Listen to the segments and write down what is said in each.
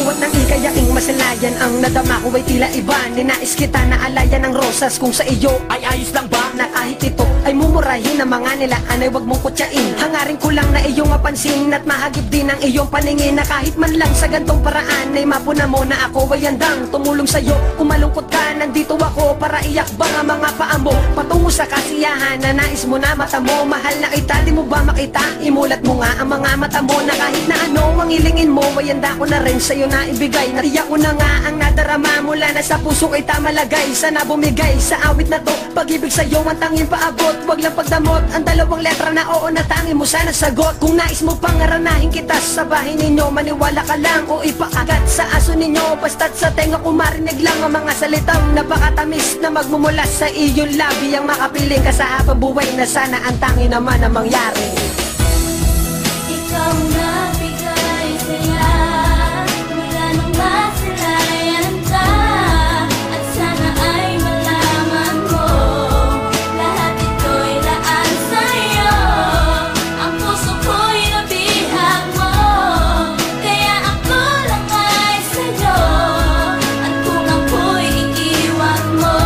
Buwat ng ikayaing masalayan, ang nadama ko ay tila iba. Ninais kita na alayan ng rosas, kung sa iyo ay ayos lang ba? Na kahit ito ay mumurahin ng mga nilaan ay wag mong kutsain. Hangarin ko lang na iyong mapansin at mahagip din ang iyong paningin, na kahit man lang sa gantong paraan ay mapuna mo na ako ay handang tumulong sa'yo. Kung malungkot ka, nandito ako para iakbang ang mga paa mo patungo sa kasiyahan na nais mo na mata mo. Mahal na kita, di mo ba makita? Imulat mo nga ang mga mata mo, na kahit na ano ang hilingin mo ay handa ko na rin sa'yo na ibigay. Natiyak ko na nga ang nadarama mula na sa puso kay tamalagay. Sana bumigay sa awit na to, pag-ibig sa'yo ang tanging paabot. Wag lang pagdamot ang dalawang letra na oo na tanging mo sana sagot. Kung nais mo pangaranahin kita sa bahay ninyo, maniwala ka lang o ipaagat sa aso ninyo. Basta't sa tenga ko marinig lang ang mga salitang napakatamis na magmumula sa iyong labi. Ang makapiling ka sa habang buhay na sana ang tanging naman na mangyari. Ikaw na bigay saya mula nung masalayan ka, at sana ay malaman mo lahat ito'y laan sa'yo. Ang puso ko'y nabihag mo, kaya ako lang ay sa'yo. At kung ako'y iiwan mo,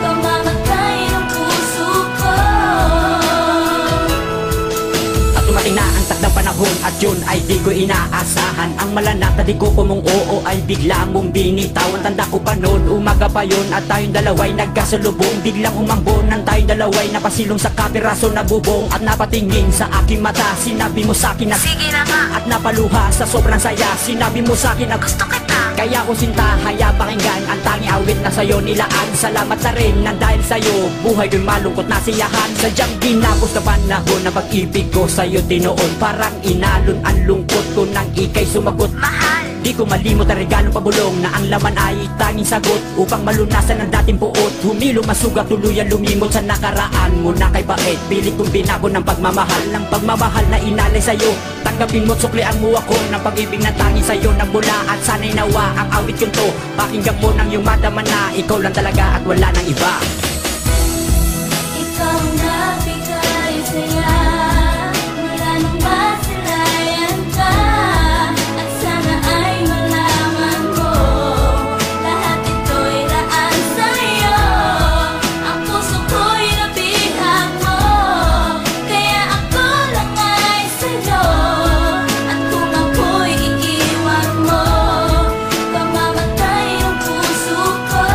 kamamatay ng puso ko. At dumating na ang takdang panahon at yun ay di ko inaasahan. Ang malanap na di ko kumong oo ay bigla mong binitawan. Tanda ko pa noon, umaga pa yun at tayong dalaway nagkasalubong. Biglang umambon ng tayong dalaway, napasilong sa kapiraso na bubong. At napatingin sa aking mata, sinabi mo sa'kin na sige na nga. At napaluha sa sobrang saya, sinabi mo sa'kin na gusto kita. Kaya ko sinta, haya pakinggan ang tanging awit na sa'yo nilaan. Salamat na rin na dahil sa'yo buhay ko'y malungkot na siyahan. Sadyang ginapos na panahon na pag-ibig ko sa'yo tinoon. Parang inalon ang lungkot ko nang ika'y sumagot. Mahal, di ko malimot ang regalong pabulong na ang laman ay tanging sagot. Upang malunasan ang dating puot, humilong masugat tuluyan lumimot sa nakaraan mo na kay bait. Pilit kong binago ng pagmamahal, ng pagmamahal na inalay sa'yo. Tanggapin mo't suklian mo ako ng pag-ibig na tanging sa'yo nagmula. At sana'y nawa ang awit yun to, pakinggan mo nang yung madama na ikaw lang talaga at wala nang iba. Ikaw na bigay saya mula nung masalayan ka, at sana ay malaman mo lahat ito'y laan sa'yo. Ang puso ko'y nabihag mo, kaya ako lang ay sa'yo. At kung ako'y iiwan mo, kamamatay ang puso ko.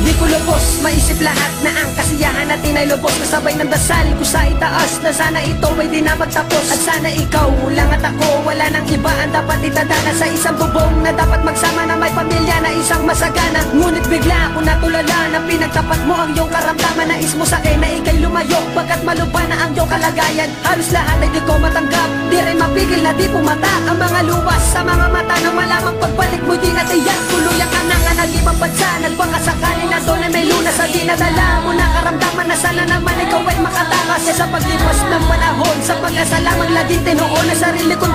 Di ko lubos maisip lahat na ang kasiyahan natin ay lubos, kasabay ng dasal ko sa itaas na sana ito ay di na magtapos. At sana ikaw lang at ako, wala nang iba ang dapat itadana sa isang bubong na dapat magsama na may pamilya na isang masagana. Ngunit bigla ako natulala na pinagtapat mo ang iyong karamdaman. Nais mo sa'kin na ika'y lumayo pagkat malupa na ang iyong kalagayan. Halos lahat ay di ko matanggap, di rin mapigil na di pumata ang mga luwas sa mga mata ng malamang pagbalik mo di natiyak. Tuluyan ka na nga nag-ibang bansa, nagpakasakali na doon ay may lunas sa dinadala mo na karamdaman na sana naman ikaw ay makatakas sa paglipas ng panahon. Sa pag-asa lamang laging tinuon na sarili ko